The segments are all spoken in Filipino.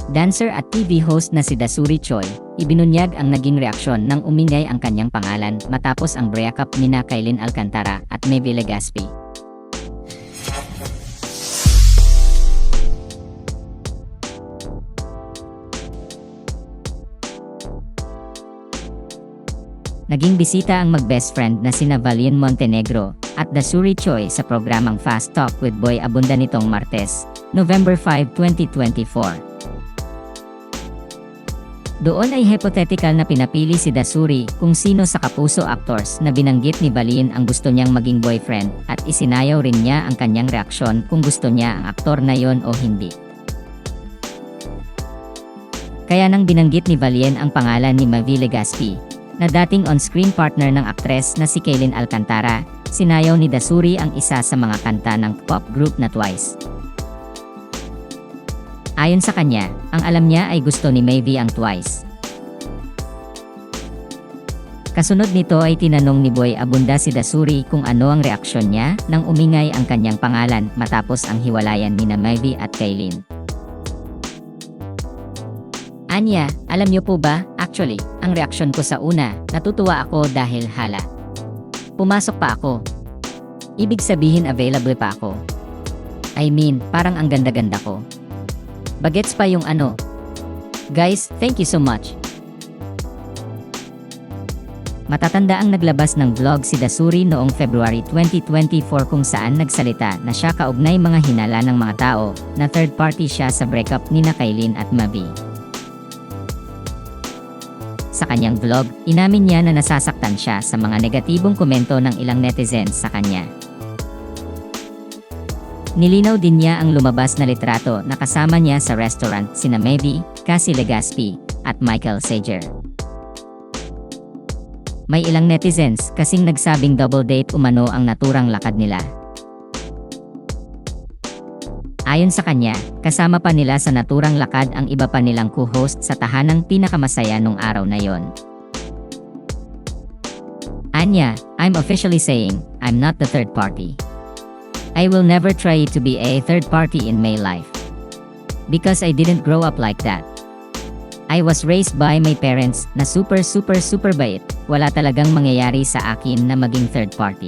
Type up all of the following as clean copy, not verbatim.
Dancer at TV host na si Dasuri Choi, ibinunyag ang naging reaksyon nang umingay ang kanyang pangalan matapos ang breakup nina Kailin Alcantara at Maeve Legaspi. Naging bisita ang mag-best friend na sina Valien Montenegro at Dasuri Choi sa programang Fast Talk with Boy Abunda nitong Martes, November 5, 2024. Doon ay hypothetical na pinapili si Dasuri kung sino sa kapuso actors na binanggit ni Valien ang gusto niyang maging boyfriend at isinayaw rin niya ang kanyang reaksyon kung gusto niya ang aktor na yon o hindi. Kaya nang binanggit ni Valien ang pangalan ni Maeve Legaspi, na dating on-screen partner ng aktres na si Kailin Alcantara, sinayaw ni Dasuri ang isa sa mga kanta ng pop group na Twice. Ayon sa kanya, ang alam niya ay gusto ni Maeve ang Twice. Kasunod nito ay tinanong ni Boy Abunda si Dasuri kung ano ang reaksyon niya nang umingay ang kanyang pangalan matapos ang hiwalayan nina Maeve at Kailin. Anya, alam niyo po ba, actually, ang reaksyon ko sa una, natutuwa ako dahil hala. Pumasok pa ako. Ibig sabihin available pa ako. I mean, parang ang ganda-ganda ko. Bagets pa yung ano. Guys, thank you so much. Matatanda ang naglabas ng vlog si Dasuri noong February 2024 kung saan nagsalita na siya kaugnay mga hinala ng mga tao na third party siya sa breakup nina Kailin at Maeve. Sa kanyang vlog, inamin niya na nasasaktan siya sa mga negatibong komento ng ilang netizens sa kanya. Nilinaw din niya ang lumabas na litrato na kasama niya sa restaurant sina Maeve, Cassie Legaspi, at Michael Sager. May ilang netizens kasing nagsabing double date umano ang naturang lakad nila. Ayon sa kanya, kasama pa nila sa naturang lakad ang iba pa nilang co-host sa tahanang pinakamasaya nung araw na yon. Anya, I'm officially saying, I'm not the third party. I will never try to be a third party in my life. Because I didn't grow up like that. I was raised by my parents na super bait, wala talagang mangyayari sa akin na maging third party.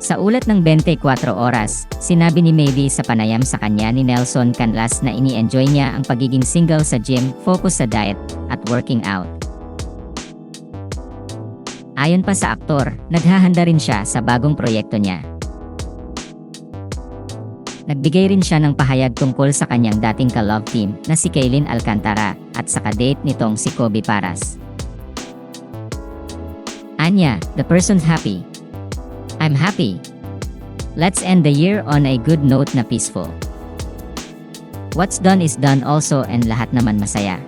Sa ulat ng 24 oras, sinabi ni Maeve sa panayam sa kanya ni Nelson Canlas na ini-enjoy niya ang pagiging single sa gym, focus sa diet, at working out. Ayon pa sa aktor, naghahanda rin siya sa bagong proyekto niya. Nagbigay rin siya ng pahayag tungkol sa kanyang dating ka-love team na si Kailin Alcantara at sa ka-date nitong si Kobe Paras. Anya, the person's happy. I'm happy. Let's end the year on a good note na peaceful. What's done is done also and lahat naman masaya.